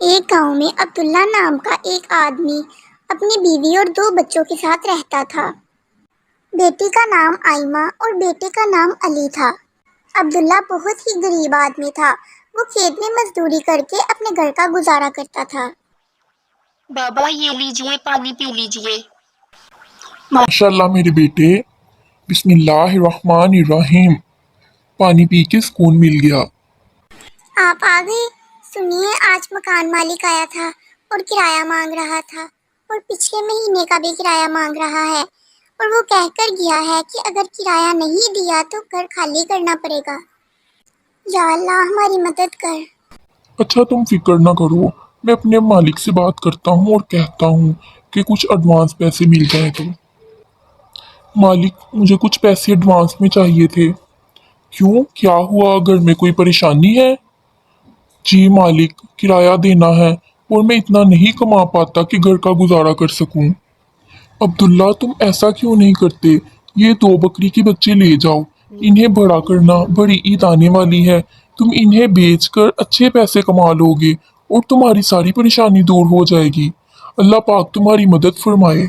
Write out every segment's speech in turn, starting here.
ایک گاؤں میں عبداللہ نام کا ایک آدمی اپنی بیوی اور 2 بچوں کے ساتھ رہتا تھا۔ بیٹی کا نام آئمہ اور بیٹے کا نام علی تھا۔ عبداللہ بہت ہی غریب آدمی تھا۔ وہ کھیت میں مزدوری کر کے اپنے گھر کا گزارا کرتا تھا۔ بابا یہ لیجئے، پانی پی لیجئے۔ ماشاءاللہ میرے بیٹے، بسم اللہ الرحمن الرحیم۔ پانی پی کے سکون مل گیا۔ آپ آ گئے؟ سنیے، آج مکان مالک آیا تھا اور کرایہ مانگ رہا تھا، اور پچھلے مہینے کا بھی کرایہ مانگ رہا ہے، اور وہ کہہ کر گیا ہے کہ اگر کرایہ نہیں دیا تو گھر خالی کرنا پڑے گا۔ یا اللہ ہماری مدد کر۔ اچھا تم فکر نہ کرو، میں اپنے مالک سے بات کرتا ہوں اور کہتا ہوں کہ کچھ ایڈوانس پیسے مل جائیں تو۔ مالک، مجھے کچھ پیسے ایڈوانس میں چاہیے تھے۔ کیوں، کیا ہوا؟ گھر میں کوئی پریشانی ہے؟ جی مالک، کرایہ دینا ہے اور میں اتنا نہیں کما پاتا کہ گھر کا گزارا کر سکوں۔ عبداللہ تم ایسا کیوں نہیں کرتے؟ یہ 2 بکری کے بچے لے جاؤ، انہیں بڑا کرنا، بڑی عید آنے والی ہے، تم انہیں بیچ کر اچھے پیسے کما لو گے اور تمہاری ساری پریشانی دور ہو جائے گی۔ اللہ پاک تمہاری مدد فرمائے۔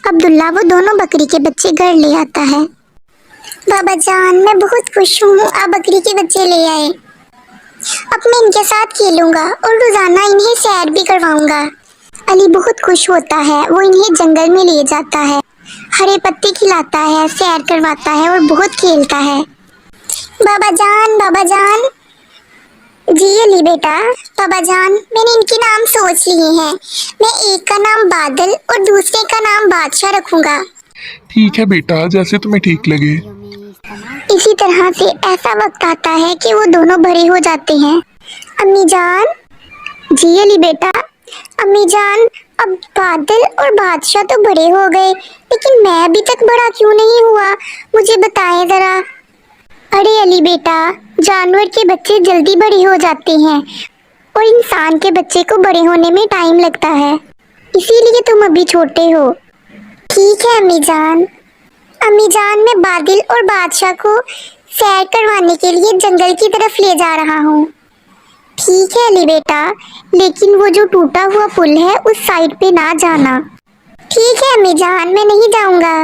عبداللہ وہ دونوں بکری کے بچے گھر لے آتا ہے۔ بابا جان، میں بہت خوش ہوں، آپ بکری کے بچے لے آئے۔ اب میں ان کے ساتھ کھیلوں گا اور روزانہ انہیں سیر بھی کرواؤں گا۔ علی بہت خوش ہوتا ہے، وہ انہیں جنگل میں لے جاتا ہے، ہرے پتے کھلاتا ہے، سیر کرواتا ہے اور بہت کھیلتا ہے۔ بابا جان، بابا جان۔ جی علی بیٹا۔ بابا جان، میں نے ان کے نام سوچ لیے ہیں، میں ایک کا نام بادل اور دوسرے کا نام بادشاہ رکھوں گا۔ ٹھیک ہے بیٹا، جیسے تمہیں ٹھیک لگے۔ اسی طرح سے ایسا وقت آتا ہے کہ وہ دونوں بڑے ہو جاتے ہیں۔ امی جان۔ جی علی بیٹا۔ امی جان، اب بادل اور بادشاہ تو بڑے ہو گئے، لیکن میں ابھی تک بڑا کیوں نہیں ہوا؟ مجھے بتائیں ذرا۔ ارے علی بیٹا، جانور کے بچے جلدی بڑے ہو جاتے ہیں اور انسان کے بچے کو بڑے ہونے میں ٹائم لگتا ہے، اسی لیے تم ابھی چھوٹے ہو۔ ٹھیک ہے امی جان۔ امی جان، میں بادل اور بادشاہ کو سیر کروانے کے لیے جنگل کی طرف لے جا رہا ہوں۔ ٹھیک ہے علی بیٹا، لیکن وہ جو ٹوٹا ہوا پل ہے اس سائڈ پہ نہ جانا۔ ٹھیک ہے امی جان، میں نہیں جاؤں گا۔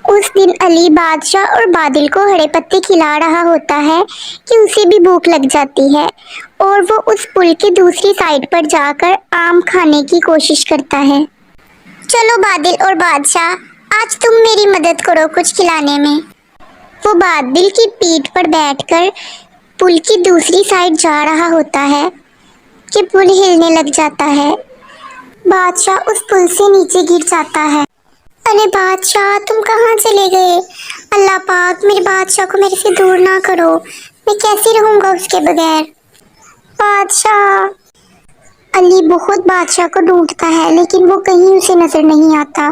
اس دن علی بادشاہ اور بادل کو ہرے پتے کھلا رہا ہوتا ہے کہ اسے بھی بھوک لگ جاتی ہے، اور وہ اس پل کے دوسری سائڈ پر جا کر آم کھانے کی کوشش کرتا ہے۔ چلو بادل اور بادشاہ، آج تم میری مدد کرو کچھ کھلانے میں۔ وہ بادل کی پیٹھ پر بیٹھ کر پل کی دوسری سائڈ جا رہا ہوتا ہے کہ پل ہلنے لگ جاتا ہے۔ بادشاہ اس پل سے نیچے گر جاتا ہے۔ ارے بادشاہ، تم کہاں چلے گئے؟ اللہ پاک میرے بادشاہ کو میرے سے دور نہ کرو، میں کیسے رہوں گا اس کے بغیر؟ بادشاہ۔ علی بہت بادشاہ کو ڈھونڈتا ہے لیکن وہ کہیں اسے نظر نہیں آتا۔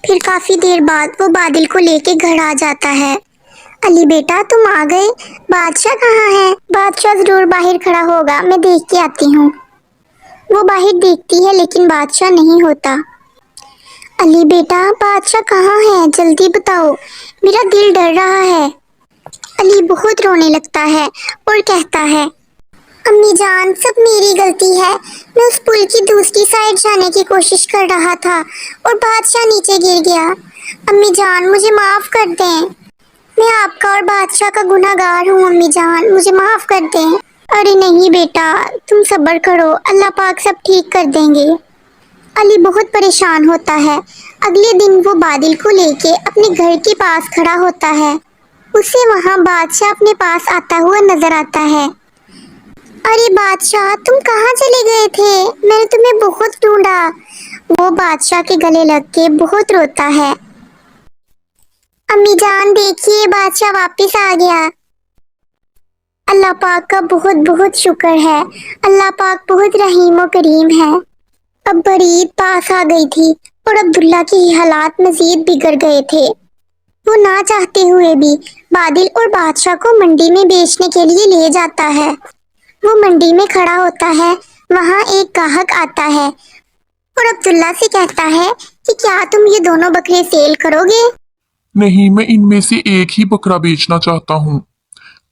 پھر کافی دیر بعد وہ بادل کو لے کے گھر آ جاتا ہے۔ علی بیٹا، تم آ گئے؟ بادشاہ کہاں ہے؟ بادشاہ ضرور باہر کھڑا ہوگا، میں دیکھ کے آتی ہوں۔ وہ باہر دیکھتی ہے لیکن بادشاہ نہیں ہوتا۔ علی بیٹا، بادشاہ کہاں ہے؟ جلدی بتاؤ، میرا دل ڈر رہا ہے۔ علی بہت رونے لگتا ہے اور کہتا ہے، امی جان، سب میری غلطی ہے، میں اس پل کی دوسری سائڈ جانے کی کوشش کر رہا تھا اور بادشاہ نیچے گر گیا۔ امی جان، مجھے معاف کر دیں، میں آپ کا اور بادشاہ کا گناہ گار ہوں، امی جان مجھے معاف کر دیں۔ ارے نہیں بیٹا، تم صبر کرو، اللہ پاک سب ٹھیک کر دیں گے۔ علی بہت پریشان ہوتا ہے۔ اگلے دن وہ بادل کو لے کے اپنے گھر کے پاس کھڑا ہوتا ہے، اسے وہاں بادشاہ اپنے پاس آتا ہوا نظر آتا ہے۔ ارے بادشاہ، تم کہاں چلے گئے تھے؟ میں نے تمہیں بہت ڈھونڈا۔ وہ بادشاہ کے گلے لگ کے بہت روتا ہے۔ امی جان دیکھیے، بادشاہ واپس آ گیا۔ اللہ پاک کا بہت بہت شکر ہے، اللہ پاک بہت رحیم و کریم ہے۔ اب بڑی عید پاس آ گئی تھی اور عبداللہ کے حالات مزید بگڑ گئے تھے۔ وہ نہ چاہتے ہوئے بھی بادل اور بادشاہ کو منڈی میں بیچنے کے لیے لے جاتا ہے۔ وہ منڈی میں کھڑا ہوتا ہے، وہاں ایک گاہک آتا ہے اور عبداللہ سے کہتا ہے کہ کیا تم یہ دونوں بکرے سیل کرو گے؟ نہیں، میں ان میں سے ایک ہی بکرا بیچنا چاہتا ہوں۔